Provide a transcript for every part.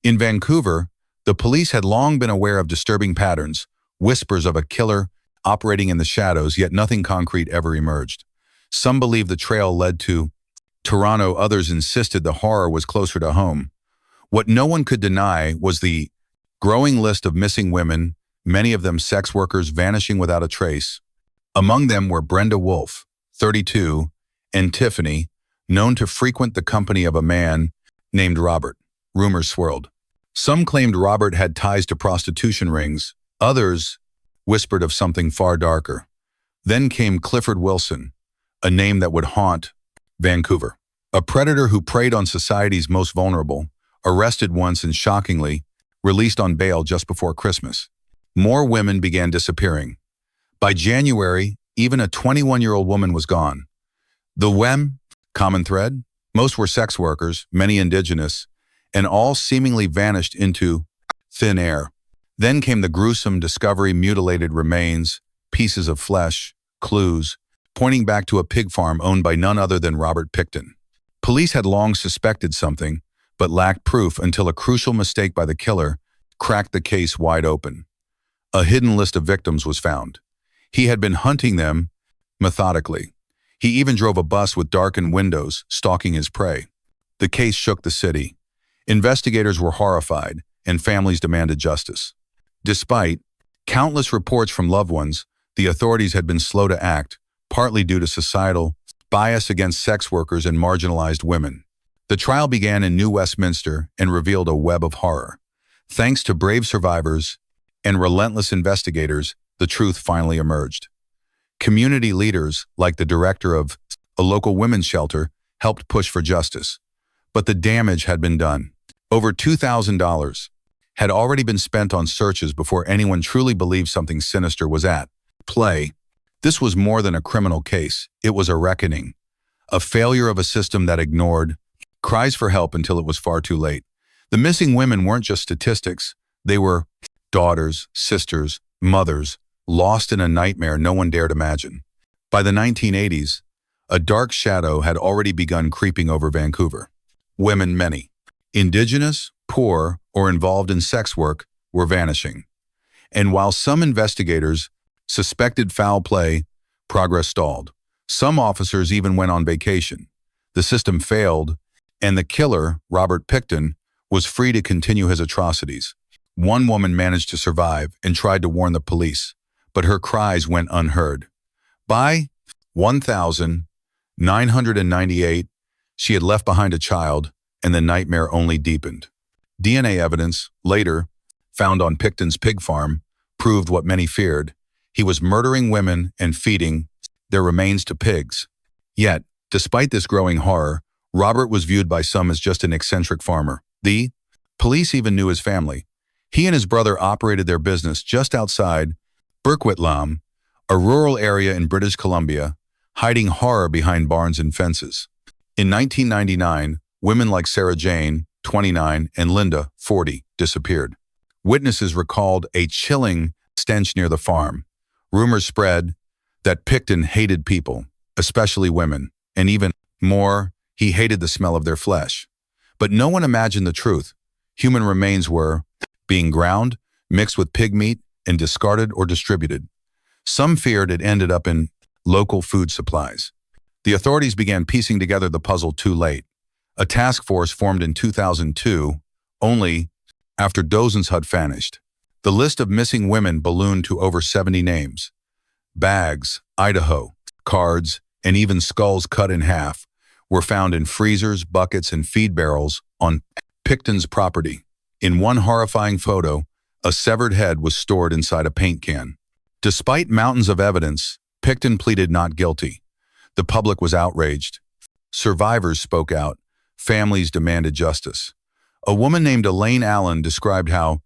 In Vancouver, the police had long been aware of disturbing patterns, whispers of a killer operating in the shadows, yet nothing concrete ever emerged. Some believed the trail led to Toronto, others insisted the horror was closer to home. What no one could deny was the growing list of missing women, many of them sex workers vanishing without a trace. Among them were Brenda Wolfe, 32, and Tiffany, known to frequent the company of a man named Robert. Rumors swirled. Some claimed Robert had ties to prostitution rings. Others whispered of something far darker. Then came Clifford Wilson, a name that would haunt Vancouver. A predator who preyed on society's most vulnerable, arrested once and shockingly released on bail just before Christmas. More women began disappearing. By January, even a 21-year-old woman was gone. The common thread? Most were sex workers, many indigenous, and all seemingly vanished into thin air. Then came the gruesome discovery: mutilated remains, pieces of flesh, clues, pointing back to a pig farm owned by none other than Robert Pickton. Police had long suspected something, but lacked proof until a crucial mistake by the killer cracked the case wide open. A hidden list of victims was found. He had been hunting them methodically. He even drove a bus with darkened windows, stalking his prey. The case shook the city. Investigators were horrified, and families demanded justice. Despite countless reports from loved ones, the authorities had been slow to act, partly due to societal bias against sex workers and marginalized women. The trial began in New Westminster and revealed a web of horror. Thanks to brave survivors and relentless investigators, the truth finally emerged. Community leaders, like the director of a local women's shelter, helped push for justice. But the damage had been done. Over $2,000 had already been spent on searches before anyone truly believed something sinister was at play. This was more than a criminal case. It was a reckoning, a failure of a system that ignored cries for help until it was far too late. The missing women weren't just statistics. They were daughters, sisters, mothers, lost in a nightmare no one dared imagine. By the 1980s, a dark shadow had already begun creeping over Vancouver. Women, many, indigenous, poor, or involved in sex work, were vanishing. And while some investigators suspected foul play, progress stalled. Some officers even went on vacation. The system failed, and the killer, Robert Pickton, was free to continue his atrocities. One woman managed to survive and tried to warn the police, but her cries went unheard. By 1998, she had left behind a child, and the nightmare only deepened. DNA evidence, later found on Pickton's pig farm, proved what many feared. He was murdering women and feeding their remains to pigs. Yet, despite this growing horror, Robert was viewed by some as just an eccentric farmer. The police even knew his family. He and his brother operated their business just outside Burquitlam, a rural area in British Columbia, hiding horror behind barns and fences. In 1999, women like Sarah Jane, 29, and Linda, 40, disappeared. Witnesses recalled a chilling stench near the farm. Rumors spread that Pickton hated people, especially women, and even more, he hated the smell of their flesh. But no one imagined the truth. Human remains were being ground, mixed with pig meat, and discarded or distributed. Some feared it ended up in local food supplies. The authorities began piecing together the puzzle too late. A task force formed in 2002, only after dozens had vanished. The list of missing women ballooned to over 70 names. Bags, Idaho, cards, and even skulls cut in half were found in freezers, buckets, and feed barrels on Pickton's property. In one horrifying photo, a severed head was stored inside a paint can. Despite mountains of evidence, Pickton pleaded not guilty. The public was outraged. Survivors spoke out. Families demanded justice. A woman named Elaine Allen described how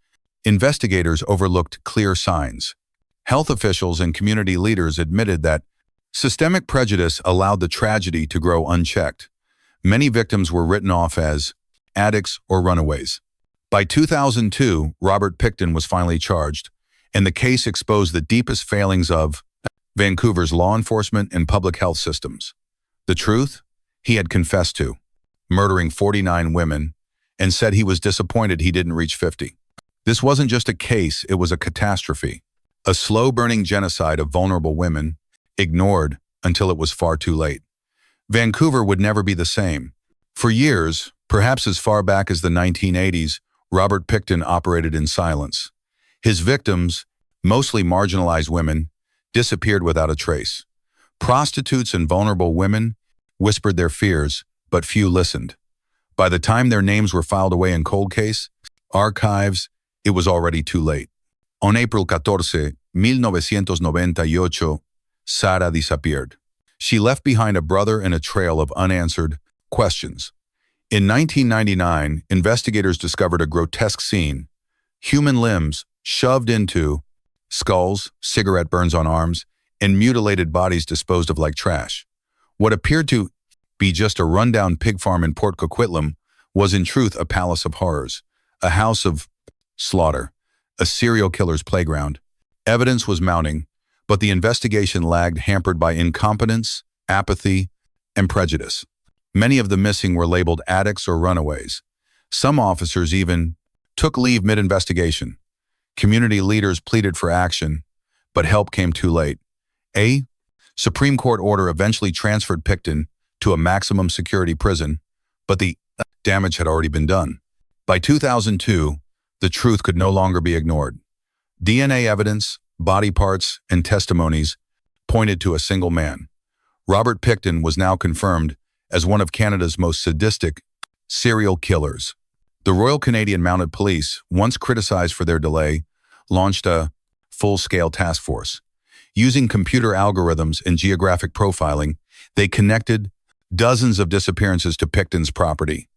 investigators overlooked clear signs. Health officials and community leaders admitted that systemic prejudice allowed the tragedy to grow unchecked. Many victims were written off as addicts or runaways. By 2002, Robert Pickton was finally charged, and the case exposed the deepest failings of Vancouver's law enforcement and public health systems. The truth? He had confessed to murdering 49 women and said he was disappointed he didn't reach 50. This wasn't just a case, it was a catastrophe. A slow-burning genocide of vulnerable women, ignored until it was far too late. Vancouver would never be the same. For years, perhaps as far back as the 1980s, Robert Pickton operated in silence. His victims, mostly marginalized women, disappeared without a trace. Prostitutes and vulnerable women whispered their fears, but few listened. By the time their names were filed away in cold case archives, it was already too late. On April 14, 1998, Sara disappeared. She left behind a brother and a trail of unanswered questions. In 1999, investigators discovered a grotesque scene: human limbs shoved into skulls, cigarette burns on arms, and mutilated bodies disposed of like trash. What appeared to be just a rundown pig farm in Port Coquitlam was in truth a palace of horrors, a house of slaughter, a serial killer's playground. Evidence was mounting, but the investigation lagged, hampered by incompetence, apathy, and prejudice. Many of the missing were labeled addicts or runaways. Some officers even took leave mid-investigation. Community leaders pleaded for action, but help came too late. A Supreme Court order eventually transferred Pickton to a maximum security prison, but the damage had already been done. By 2002, the truth could no longer be ignored. DNA evidence, body parts, and testimonies pointed to a single man. Robert Pickton was now confirmed as one of Canada's most sadistic serial killers. The Royal Canadian Mounted Police, once criticized for their delay, launched a full-scale task force. Using computer algorithms and geographic profiling, they connected dozens of disappearances to Pickton's property.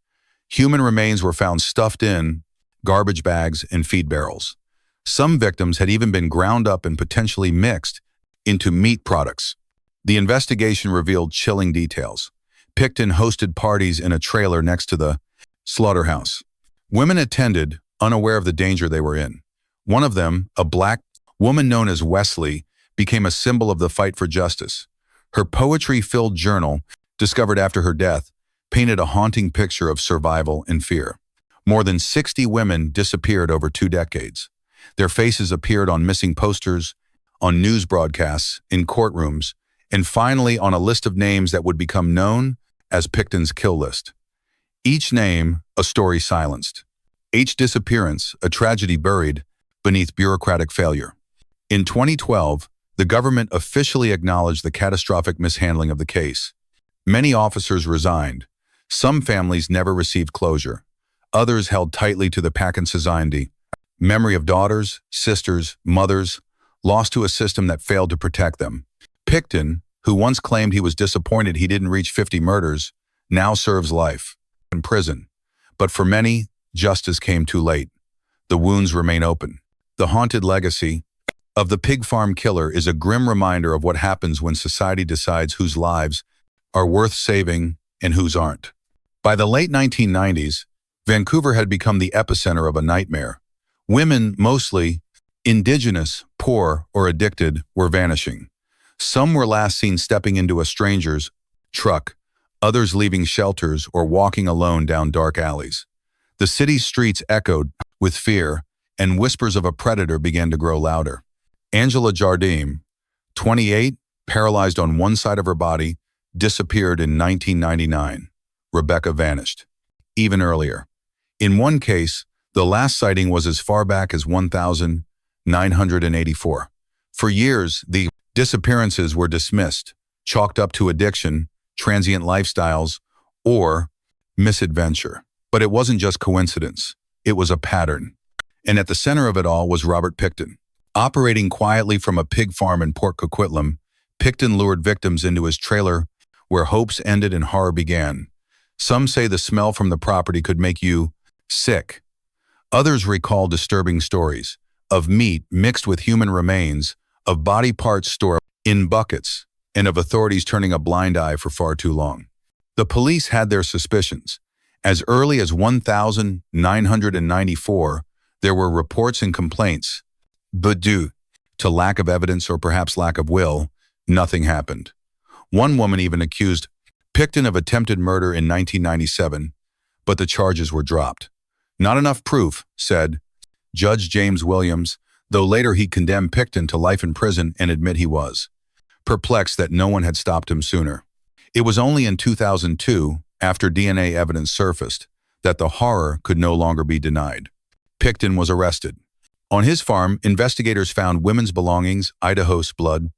Human remains were found stuffed in garbage bags and feed barrels. Some victims had even been ground up and potentially mixed into meat products. The investigation revealed chilling details. Pickton hosted parties in a trailer next to the slaughterhouse. Women attended, unaware of the danger they were in. One of them, a black woman known as Wesley, became a symbol of the fight for justice. Her poetry-filled journal, discovered after her death, painted a haunting picture of survival and fear. More than 60 women disappeared over 2 decades. Their faces appeared on missing posters, on news broadcasts, in courtrooms, and finally on a list of names that would become known as Pickton's kill list. Each name, a story silenced. Each disappearance, a tragedy buried beneath bureaucratic failure. In 2012, the government officially acknowledged the catastrophic mishandling of the case. Many officers resigned. Some families never received closure. Others held tightly to the Paquin Society, memory of daughters, sisters, mothers, lost to a system that failed to protect them. Pickton, who once claimed he was disappointed he didn't reach 50 murders, now serves life in prison. But for many, justice came too late. The wounds remain open. The haunted legacy of the pig farm killer is a grim reminder of what happens when society decides whose lives are worth saving and whose aren't. By the late 1990s, Vancouver had become the epicenter of a nightmare. Women, mostly Indigenous, poor, or addicted, were vanishing. Some were last seen stepping into a stranger's truck, others leaving shelters or walking alone down dark alleys. The city's streets echoed with fear, and whispers of a predator began to grow louder. Angela Jardim, 28, paralyzed on one side of her body, disappeared in 1999. Rebecca vanished. Even earlier. In one case, the last sighting was as far back as 1984. For years, the disappearances were dismissed, chalked up to addiction, transient lifestyles, or misadventure. But it wasn't just coincidence. It was a pattern. And at the center of it all was Robert Pickton. Operating quietly from a pig farm in Port Coquitlam, Pickton lured victims into his trailer where hopes ended and horror began. Some say the smell from the property could make you sick. Others recall disturbing stories of meat mixed with human remains, of body parts stored in buckets, and of authorities turning a blind eye for far too long. The police had their suspicions. As early as 1994, there were reports and complaints, but due to lack of evidence or perhaps lack of will, nothing happened. One woman even accused Pickton of attempted murder in 1997, but the charges were dropped. Not enough proof, said Judge James Williams, though later he condemned Pickton to life in prison and admit he was perplexed that no one had stopped him sooner. It was only in 2002, after DNA evidence surfaced, that the horror could no longer be denied. Pickton was arrested. On his farm, investigators found women's belongings, Idaho's blood,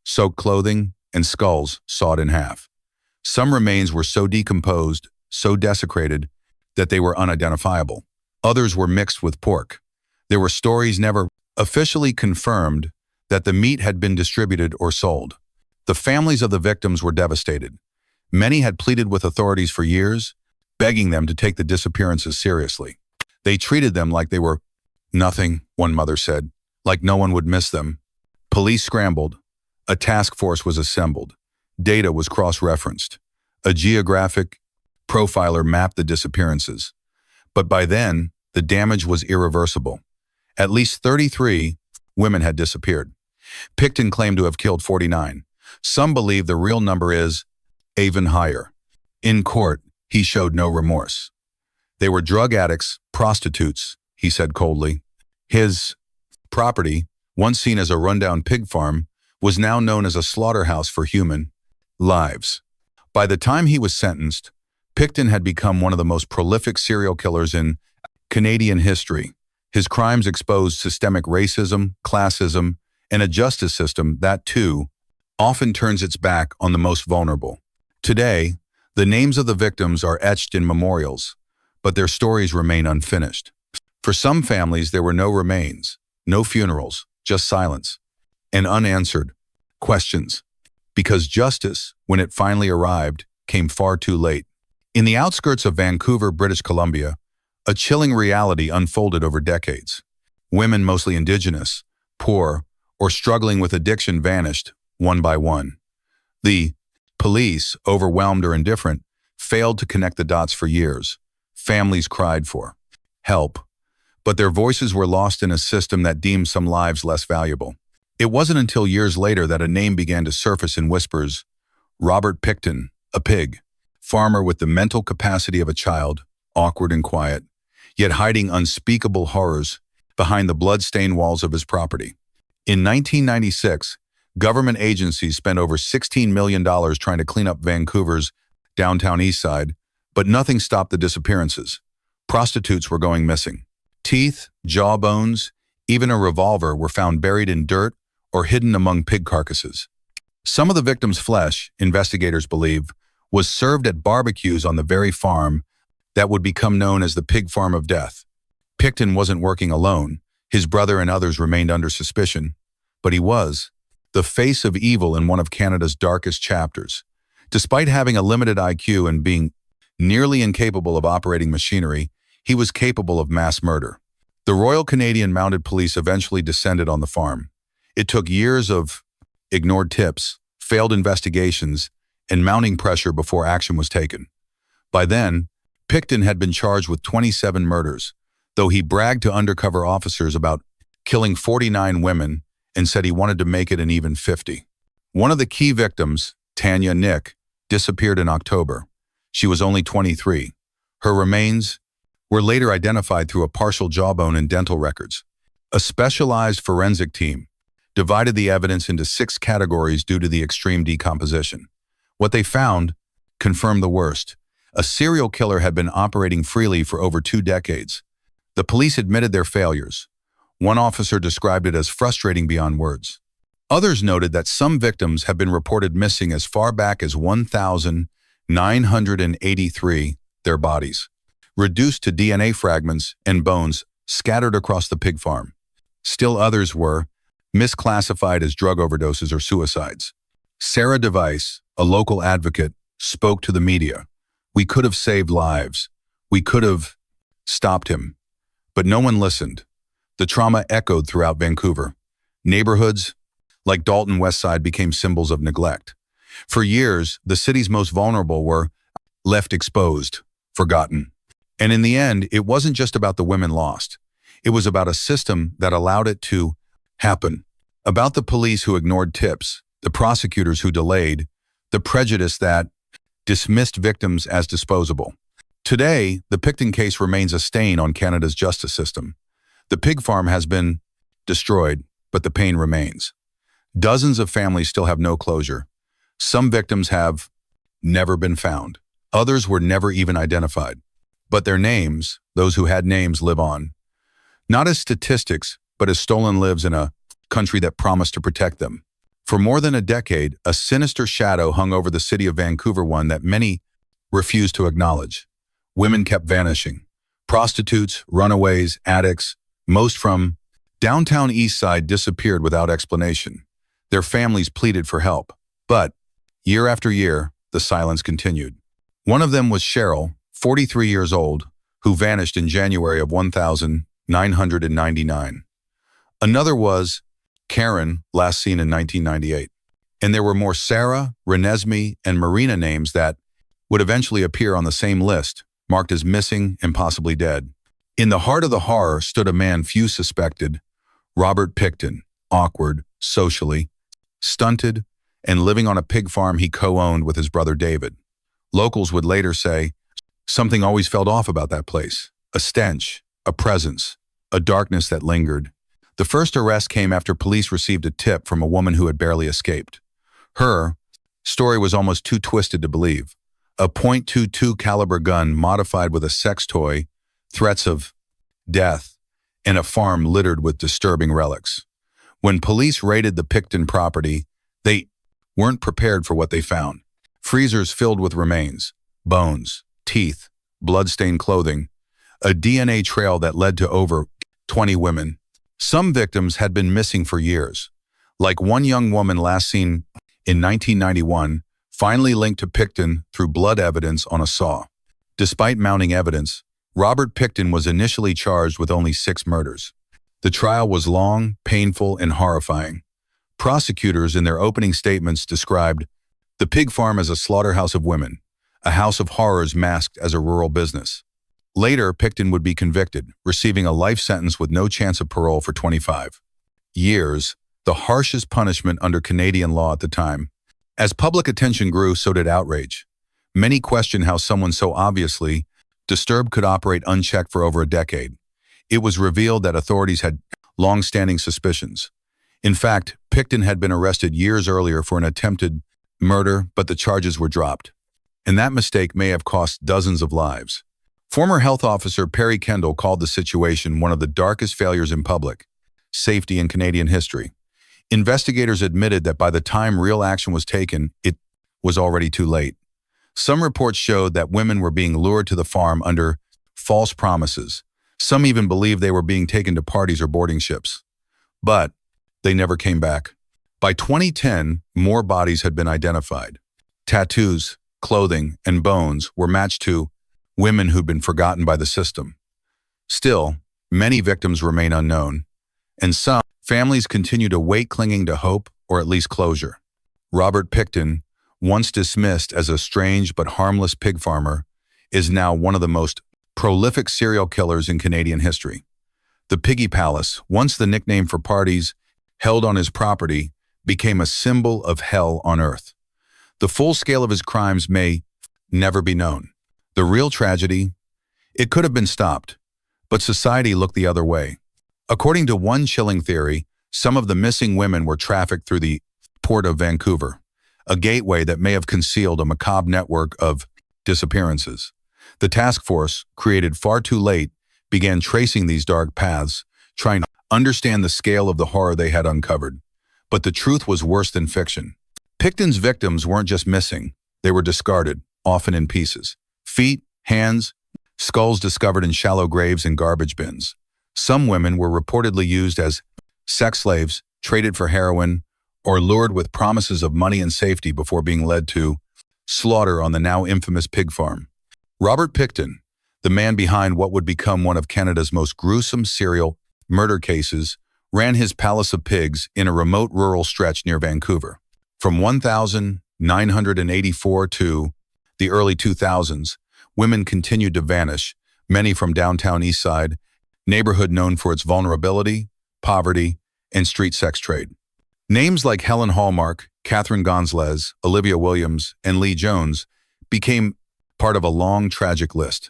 soaked clothing, and skulls sawed in half. Some remains were so decomposed, so desecrated, that they were unidentifiable. Others were mixed with pork. There were stories never officially confirmed that the meat had been distributed or sold. The families of the victims were devastated. Many had pleaded with authorities for years, begging them to take the disappearances seriously. They treated them like they were nothing, one mother said, like no one would miss them. Police scrambled. A task force was assembled. Data was cross-referenced. A geographic profiler mapped the disappearances. But by then, the damage was irreversible. At least 33 women had disappeared. Pickton claimed to have killed 49. Some believe the real number is even higher. In court, he showed no remorse. They were drug addicts, prostitutes, he said coldly. His property, once seen as a rundown pig farm, was now known as a slaughterhouse for human lives. By the time he was sentenced, Pickton had become one of the most prolific serial killers in Canadian history. His crimes exposed systemic racism, classism, and a justice system that, too, often turns its back on the most vulnerable. Today, the names of the victims are etched in memorials, but their stories remain unfinished. For some families, there were no remains, no funerals, just silence, and unanswered questions, because justice, when it finally arrived, came far too late. In the outskirts of Vancouver, British Columbia, a chilling reality unfolded over decades. Women, mostly Indigenous, poor, or struggling with addiction, vanished one by one. The police, overwhelmed or indifferent, failed to connect the dots for years. Families cried for help, but their voices were lost in a system that deemed some lives less valuable. It wasn't until years later that a name began to surface in whispers: Robert Pickton, a pig, farmer with the mental capacity of a child, awkward and quiet, yet hiding unspeakable horrors behind the blood-stained walls of his property. In 1996, government agencies spent over $16 million trying to clean up Vancouver's downtown east side, but nothing stopped the disappearances. Prostitutes were going missing. Teeth, jawbones, even a revolver were found buried in dirt or hidden among pig carcasses. Some of the victims' flesh, investigators believe, was served at barbecues on the very farm that would become known as the Pig Farm of Death. Pickton wasn't working alone. His brother and others remained under suspicion, but he was the face of evil in one of Canada's darkest chapters. Despite having a limited IQ and being nearly incapable of operating machinery, he was capable of mass murder. The Royal Canadian Mounted Police eventually descended on the farm. It took years of ignored tips, failed investigations, and mounting pressure before action was taken. By then, Pickton had been charged with 27 murders, though he bragged to undercover officers about killing 49 women and said he wanted to make it an even 50. One of the key victims, Tanya Nick, disappeared in October. She was only 23. Her remains were later identified through a partial jawbone and dental records. A specialized forensic team divided the evidence into 6 categories due to the extreme decomposition. What they found confirmed the worst. A serial killer had been operating freely for over 2 decades. The police admitted their failures. One officer described it as frustrating beyond words. Others noted that some victims have been reported missing as far back as 1,983, their bodies reduced to DNA fragments and bones scattered across the pig farm. Still others were misclassified as drug overdoses or suicides. Sarah Device, a local advocate, spoke to the media. "We could have saved lives. We could have stopped him." But no one listened. The trauma echoed throughout Vancouver. Neighborhoods like Dalton Westside became symbols of neglect. For years, the city's most vulnerable were left exposed, forgotten. And in the end, it wasn't just about the women lost. It was about a system that allowed it to happen. About the police who ignored tips, the prosecutors who delayed, the prejudice that dismissed victims as disposable. Today, the Pickton case remains a stain on Canada's justice system. The pig farm has been destroyed, but the pain remains. Dozens of families still have no closure. Some victims have never been found. Others were never even identified. But their names, those who had names, live on. Not as statistics, but as stolen lives in a country that promised to protect them. For more than a decade, a sinister shadow hung over the city of Vancouver, one that many refused to acknowledge. Women kept vanishing. Prostitutes, runaways, addicts, most from downtown East Side disappeared without explanation. Their families pleaded for help. But year after year, the silence continued. One of them was Cheryl, 43 years old, who vanished in January of 1999. Another was Karen, last seen in 1998. And there were more Sarah, Renesmee, and Marina names that would eventually appear on the same list, marked as missing and possibly dead. In the heart of the horror stood a man few suspected, Robert Pickton, awkward, socially, stunted, and living on a pig farm he co-owned with his brother David. Locals would later say, something always felt off about that place. A stench, a presence, a darkness that lingered. The first arrest came after police received a tip from a woman who had barely escaped. Her story was almost too twisted to believe. A .22 caliber gun modified with a sex toy, threats of death, and a farm littered with disturbing relics. When police raided the Pickton property, they weren't prepared for what they found. Freezers filled with remains, bones, teeth, blood-stained clothing, a DNA trail that led to over 20 women. Some victims had been missing for years, like one young woman last seen in 1991, finally linked to Pickton through blood evidence on a saw. Despite mounting evidence, Robert Pickton was initially charged with only 6 murders. The trial was long, painful, and horrifying. Prosecutors in their opening statements described the pig farm as a slaughterhouse of women, a house of horrors masked as a rural business. Later, Pickton would be convicted, receiving a life sentence with no chance of parole for 25 years, the harshest punishment under Canadian law at the time. As public attention grew, so did outrage. Many questioned how someone so obviously disturbed could operate unchecked for over a decade. It was revealed that authorities had long-standing suspicions. In fact, Pickton had been arrested years earlier for an attempted murder, but the charges were dropped. And that mistake may have cost dozens of lives. Former health officer Perry Kendall called the situation one of the darkest failures in public safety in Canadian history. Investigators admitted that by the time real action was taken, it was already too late. Some reports showed that women were being lured to the farm under false promises. Some even believed they were being taken to parties or boarding ships. But they never came back. By 2010, more bodies had been identified. Tattoos, clothing, and bones were matched to women who'd been forgotten by the system. Still, many victims remain unknown, and some families continue to wait, clinging to hope or at least closure. Robert Pickton, once dismissed as a strange but harmless pig farmer, is now one of the most prolific serial killers in Canadian history. The Piggy Palace, once the nickname for parties held on his property, became a symbol of hell on earth. The full scale of his crimes may never be known. The real tragedy, it could have been stopped, but society looked the other way. According to one chilling theory, some of the missing women were trafficked through the port of Vancouver, a gateway that may have concealed a macabre network of disappearances. The task force, created far too late, began tracing these dark paths, trying to understand the scale of the horror they had uncovered. But the truth was worse than fiction. Pickton's victims weren't just missing, they were discarded, often in pieces. Feet, hands, skulls discovered in shallow graves and garbage bins. Some women were reportedly used as sex slaves, traded for heroin, or lured with promises of money and safety before being led to slaughter on the now infamous pig farm. Robert Pickton, the man behind what would become one of Canada's most gruesome serial murder cases, ran his palace of pigs in a remote rural stretch near Vancouver. From 1984 to the early 2000s, women continued to vanish, many from downtown East Side, neighborhood known for its vulnerability, poverty, and street sex trade. Names like Helen Hallmark, Catherine Gonzalez, Olivia Williams, and Lee Jones became part of a long, tragic list.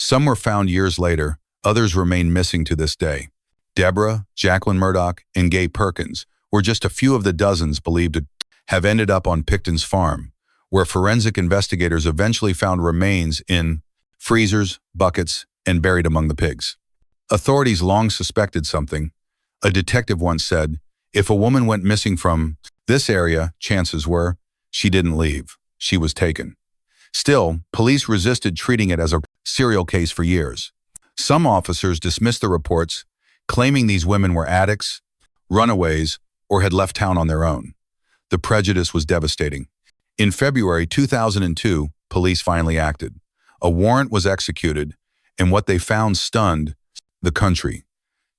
Some were found years later, others remain missing to this day. Deborah, Jacqueline Murdoch, and Gay Perkins were just a few of the dozens believed to have ended up on Pickton's farm, where forensic investigators eventually found remains in freezers, buckets, and buried among the pigs. Authorities long suspected something. A detective once said, "If a woman went missing from this area, chances were she didn't leave. She was taken." Still, police resisted treating it as a serial case for years. Some officers dismissed the reports, claiming these women were addicts, runaways, or had left town on their own. The prejudice was devastating. In February 2002, police finally acted. A warrant was executed, and what they found stunned the country.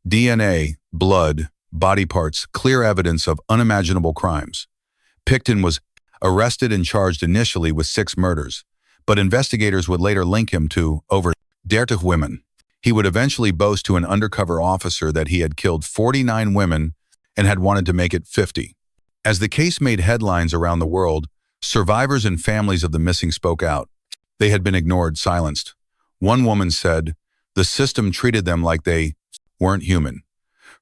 DNA, blood, body parts, clear evidence of unimaginable crimes. Pickton was arrested and charged initially with 6 murders, but investigators would later link him to over 30 women. He would eventually boast to an undercover officer that he had killed 49 women and had wanted to make it 50. As the case made headlines around the world, survivors and families of the missing spoke out. They had been ignored, silenced. One woman said, "The system treated them like they weren't human."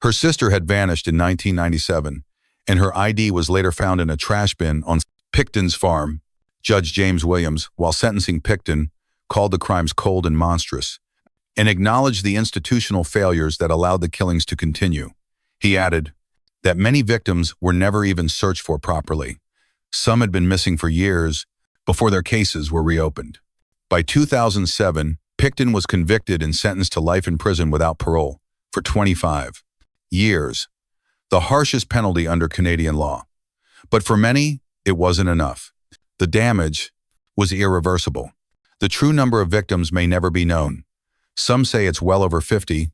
Her sister had vanished in 1997, and her ID was later found in a trash bin on Pickton's farm. Judge James Williams, while sentencing Pickton, called the crimes cold and monstrous, and acknowledged the institutional failures that allowed the killings to continue. He added that many victims were never even searched for properly. Some had been missing for years before their cases were reopened. By 2007, Pickton was convicted and sentenced to life in prison without parole for 25 years, the harshest penalty under Canadian law. But for many, it wasn't enough. The damage was irreversible. The true number of victims may never be known. Some say it's well over 50,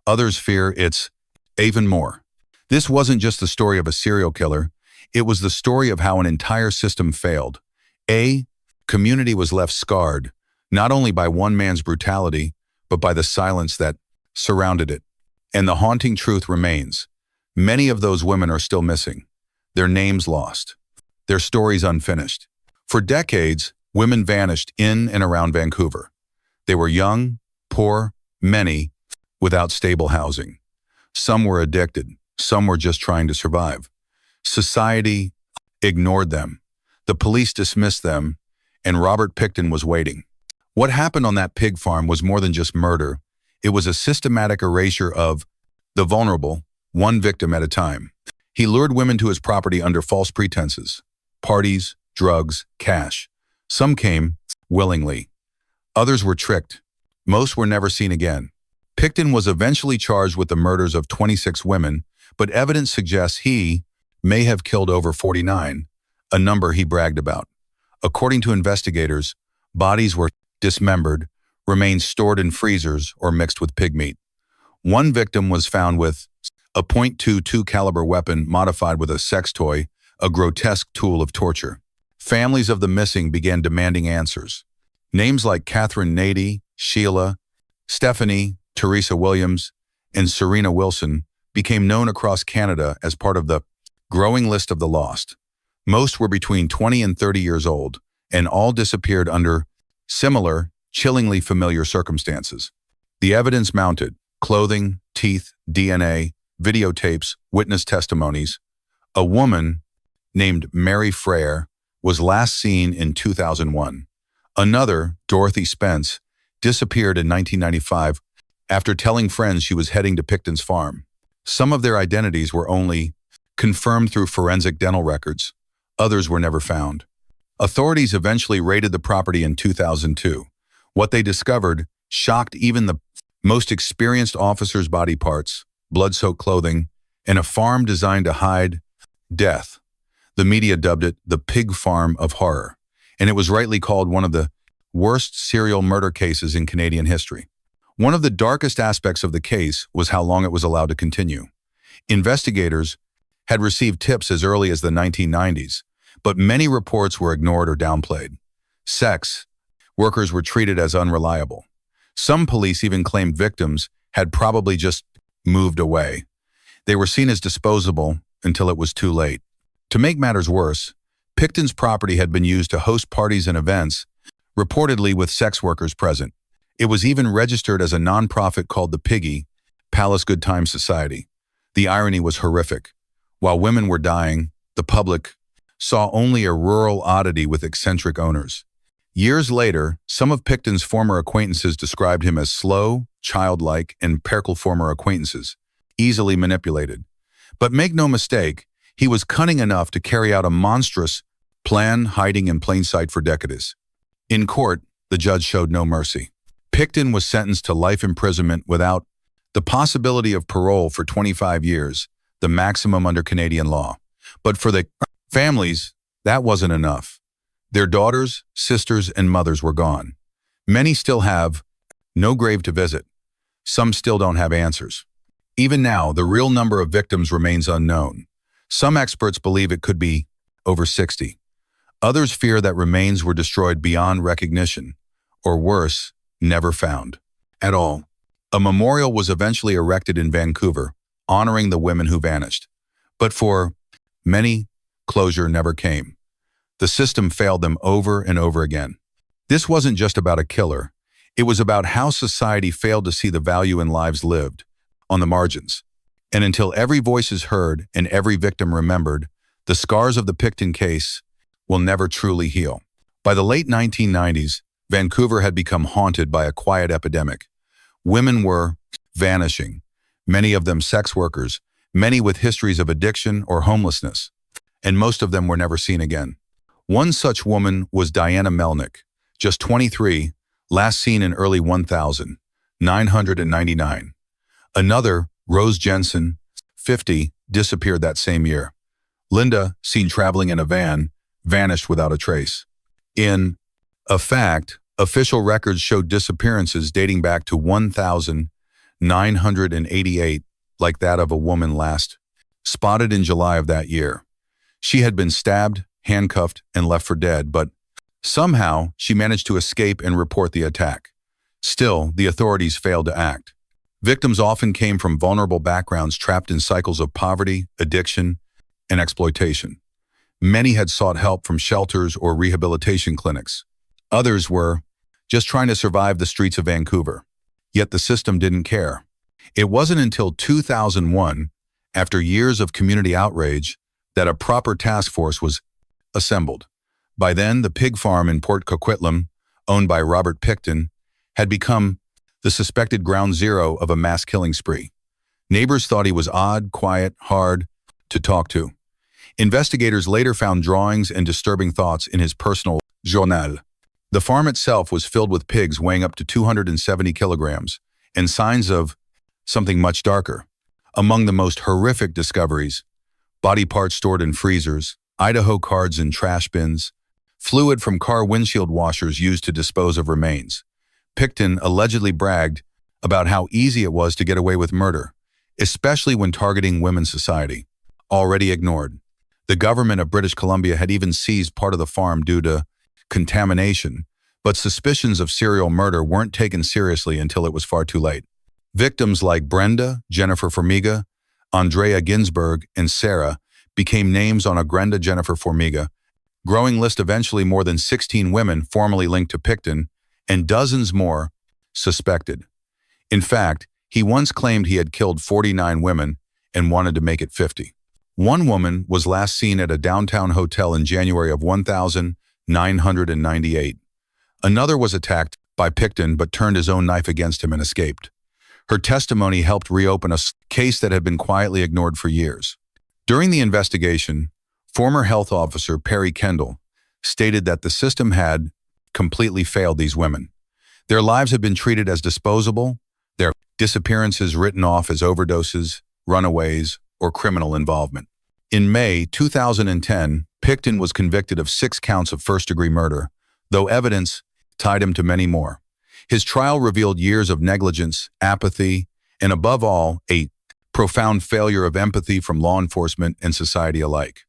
others fear it's even more. This wasn't just the story of a serial killer, it was the story of how an entire system failed. A community was left scarred, not only by one man's brutality, but by the silence that surrounded it. And the haunting truth remains. Many of those women are still missing, their names lost, their stories unfinished. For decades, women vanished in and around Vancouver. They were young, poor, many without stable housing. Some were addicted, some were just trying to survive. Society ignored them. The police dismissed them, and Robert Pickton was waiting. What happened on that pig farm was more than just murder. It was a systematic erasure of the vulnerable, one victim at a time. He lured women to his property under false pretenses: parties, drugs, cash. Some came willingly. Others were tricked. Most were never seen again. Pickton was eventually charged with the murders of 26 women, but evidence suggests he may have killed over 49, a number he bragged about. According to investigators, bodies were dismembered, remains stored in freezers or mixed with pig meat. One victim was found with a .22 caliber weapon modified with a sex toy, a grotesque tool of torture. Families of the missing began demanding answers. Names like Catherine Nady, Sheila, Stephanie, Teresa Williams, and Serena Wilson became known across Canada as part of the growing list of the lost. Most were between 20 and 30 years old, and all disappeared under similar, chillingly familiar circumstances. The evidence mounted: clothing, teeth, DNA, videotapes, witness testimonies. A woman named Mary Frere was last seen in 2001. Another, Dorothy Spence, disappeared in 1995 after telling friends she was heading to Pickton's farm. Some of their identities were only confirmed through forensic dental records. Others were never found. Authorities eventually raided the property in 2002. What they discovered shocked even the most experienced officers' body parts, blood-soaked clothing, and a farm designed to hide death. The media dubbed it the pig farm of horror, and it was rightly called one of the worst serial murder cases in Canadian history. One of the darkest aspects of the case was how long it was allowed to continue. Investigators had received tips as early as the 1990s, but many reports were ignored or downplayed. Sex workers were treated as unreliable. Some police even claimed victims had probably just moved away. They were seen as disposable until it was too late. To make matters worse, Pickton's property had been used to host parties and events, reportedly with sex workers present. It was even registered as a nonprofit called the Piggy, Palace Good Time Society. The irony was horrific. While women were dying, the public saw only a rural oddity with eccentric owners. Years later, some of Pickton's former acquaintances described him as slow, childlike, and former acquaintances, easily manipulated. But make no mistake, he was cunning enough to carry out a monstrous plan hiding in plain sight for decades. In court, the judge showed no mercy. Pickton was sentenced to life imprisonment without the possibility of parole for 25 years, the maximum under Canadian law. But for the families, that wasn't enough. Their daughters, sisters, and mothers were gone. Many still have no grave to visit. Some still don't have answers. Even now, the real number of victims remains unknown. Some experts believe it could be over 60. Others fear that remains were destroyed beyond recognition, or worse, never found at all. A memorial was eventually erected in Vancouver, honoring the women who vanished. But for many, closure never came. The system failed them over and over again. This wasn't just about a killer. It was about how society failed to see the value in lives lived, on the margins. And until every voice is heard and every victim remembered, the scars of the Pickton case will never truly heal. By the late 1990s, Vancouver had become haunted by a quiet epidemic. Women were vanishing, many of them sex workers, many with histories of addiction or homelessness, and most of them were never seen again. One such woman was Diana Melnick, just 23, last seen in early 1999. Another, Rose Jensen, 50, disappeared that same year. Linda, seen traveling in a van, vanished without a trace. In fact, official records showed disappearances dating back to 1988, like that of a woman last spotted in July of that year. She had been stabbed, handcuffed, and left for dead, but somehow she managed to escape and report the attack. Still, the authorities failed to act. Victims often came from vulnerable backgrounds trapped in cycles of poverty, addiction, and exploitation. Many had sought help from shelters or rehabilitation clinics. Others were just trying to survive the streets of Vancouver. Yet the system didn't care. It wasn't until 2001, after years of community outrage, that a proper task force was assembled. By then, the pig farm in Port Coquitlam, owned by Robert Pickton, had become the suspected ground zero of a mass killing spree. Neighbors thought he was odd, quiet, hard to talk to. Investigators later found drawings and disturbing thoughts in his personal journal. The farm itself was filled with pigs weighing up to 270 kilograms, and signs of something much darker. Among the most horrific discoveries, body parts stored in freezers, Idaho cards in trash bins, fluid from car windshield washers used to dispose of remains. Pickton allegedly bragged about how easy it was to get away with murder, especially when targeting women's society, already ignored. The government of British Columbia had even seized part of the farm due to contamination, but suspicions of serial murder weren't taken seriously until it was far too late. Victims like Brenda, Jennifer Formiga, Andrea Ginsberg, and Sarah became names on a Grenda Jennifer Formiga growing list, eventually more than 16 women formally linked to Pickton, and dozens more suspected. In fact, he once claimed he had killed 49 women and wanted to make it 50. One woman was last seen at a downtown hotel in January of 1998. Another was attacked by Pickton but turned his own knife against him and escaped. Her testimony helped reopen a case that had been quietly ignored for years. During the investigation, former health officer Perry Kendall stated that the system had completely failed these women. Their lives had been treated as disposable, their disappearances written off as overdoses, runaways, or criminal involvement. In May 2010, Pickton was convicted of 6 counts of first-degree murder, though evidence tied him to many more. His trial revealed years of negligence, apathy, and above all, a profound failure of empathy from law enforcement and society alike.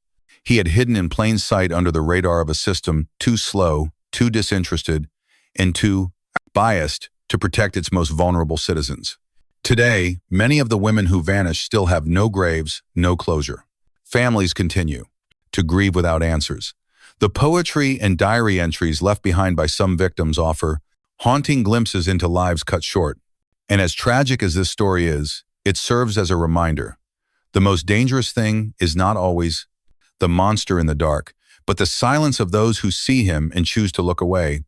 He had hidden in plain sight under the radar of a system too slow, too disinterested, and too biased to protect its most vulnerable citizens. Today, many of the women who vanished still have no graves, no closure. Families continue to grieve without answers. The poetry and diary entries left behind by some victims offer haunting glimpses into lives cut short. And as tragic as this story is, it serves as a reminder. The most dangerous thing is not always the monster in the dark, but the silence of those who see him and choose to look away.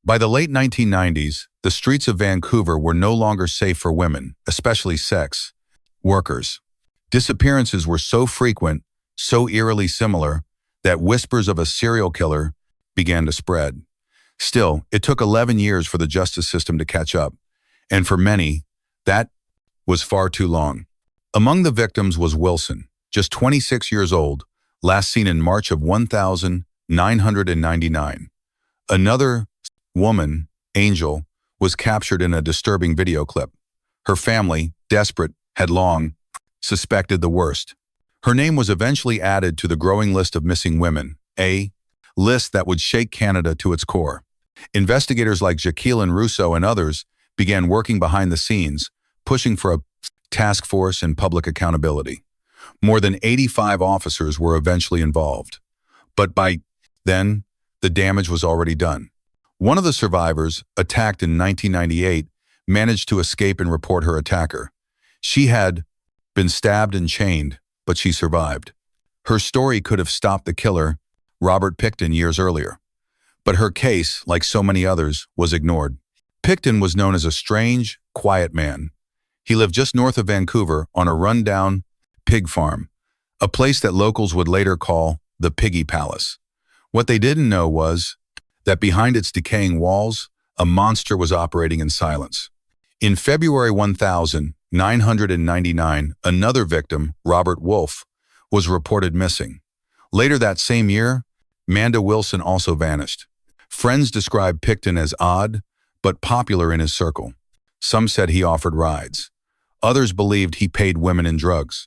By the late 1990s, the streets of Vancouver were no longer safe for women, especially sex workers. Disappearances were so frequent, so eerily similar, that whispers of a serial killer began to spread. Still, it took 11 years for the justice system to catch up, and for many, that was far too long. Among the victims was Wilson, just 26 years old, last seen in March of 1999. Another woman, Angel, was captured in a disturbing video clip. Her family, desperate, had long suspected the worst. Her name was eventually added to the growing list of missing women, a list that would shake Canada to its core. Investigators like Jacqueline Rousseau and others began working behind the scenes, pushing for a task force and public accountability. More than 85 officers were eventually involved. But by then, the damage was already done. One of the survivors, attacked in 1998, managed to escape and report her attacker. She had been stabbed and chained, but she survived. Her story could have stopped the killer, Robert Pickton, years earlier. But her case, like so many others, was ignored. Pickton was known as a strange, quiet man. He lived just north of Vancouver on a rundown pig farm, a place that locals would later call the Piggy Palace. What they didn't know was that behind its decaying walls, a monster was operating in silence. In February 1999, another victim, Robert Wolfe, was reported missing. Later that same year, Manda Wilson also vanished. Friends described Pickton as odd, but popular in his circle. Some said he offered rides. Others believed he paid women in drugs.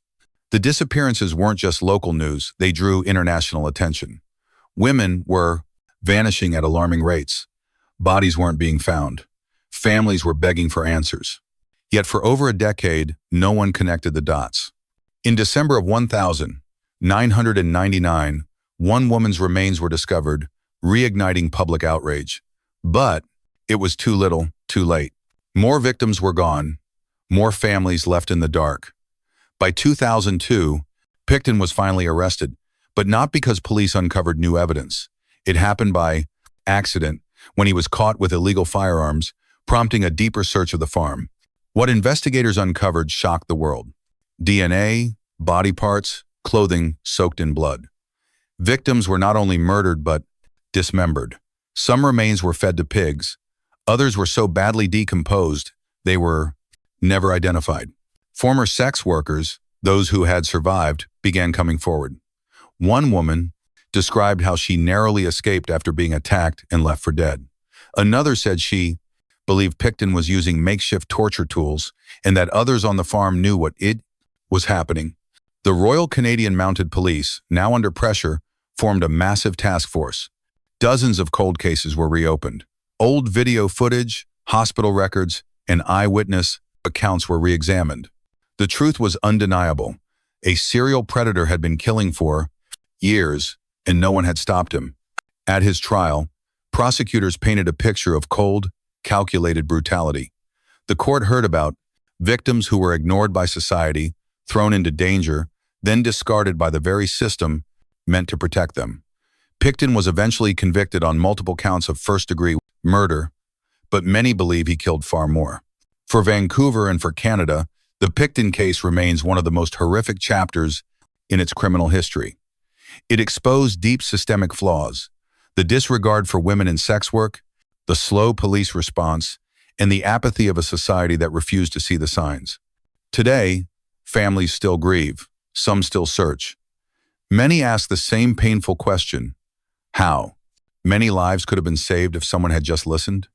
The disappearances weren't just local news, they drew international attention. Women were vanishing at alarming rates. Bodies weren't being found. Families were begging for answers. Yet for over a decade, no one connected the dots. In December of 1999, one woman's remains were discovered, reigniting public outrage. But it was too little, too late. More victims were gone, more families left in the dark. By 2002, Pickton was finally arrested, but not because police uncovered new evidence. It happened by accident when he was caught with illegal firearms, prompting a deeper search of the farm. What investigators uncovered shocked the world. DNA, body parts, clothing soaked in blood. Victims were not only murdered but dismembered. Some remains were fed to pigs. Others were so badly decomposed they were never identified. Former sex workers, those who had survived, began coming forward. One woman described how she narrowly escaped after being attacked and left for dead. Another said she believed Pickton was using makeshift torture tools and that others on the farm knew what was happening. The Royal Canadian Mounted Police, now under pressure, formed a massive task force. Dozens of cold cases were reopened. Old video footage, hospital records, and eyewitness accounts were re-examined. The truth was undeniable. A serial predator had been killing for years, and no one had stopped him. At his trial, prosecutors painted a picture of cold, calculated brutality. The court heard about victims who were ignored by society, thrown into danger, then discarded by the very system meant to protect them. Pickton was eventually convicted on multiple counts of first-degree murder, but many believe he killed far more. For Vancouver and for Canada, the Pickton case remains one of the most horrific chapters in its criminal history. It exposed deep systemic flaws, the disregard for women in sex work, the slow police response, and the apathy of a society that refused to see the signs. Today, families still grieve, some still search. Many ask the same painful question: how? Many lives could have been saved if someone had just listened.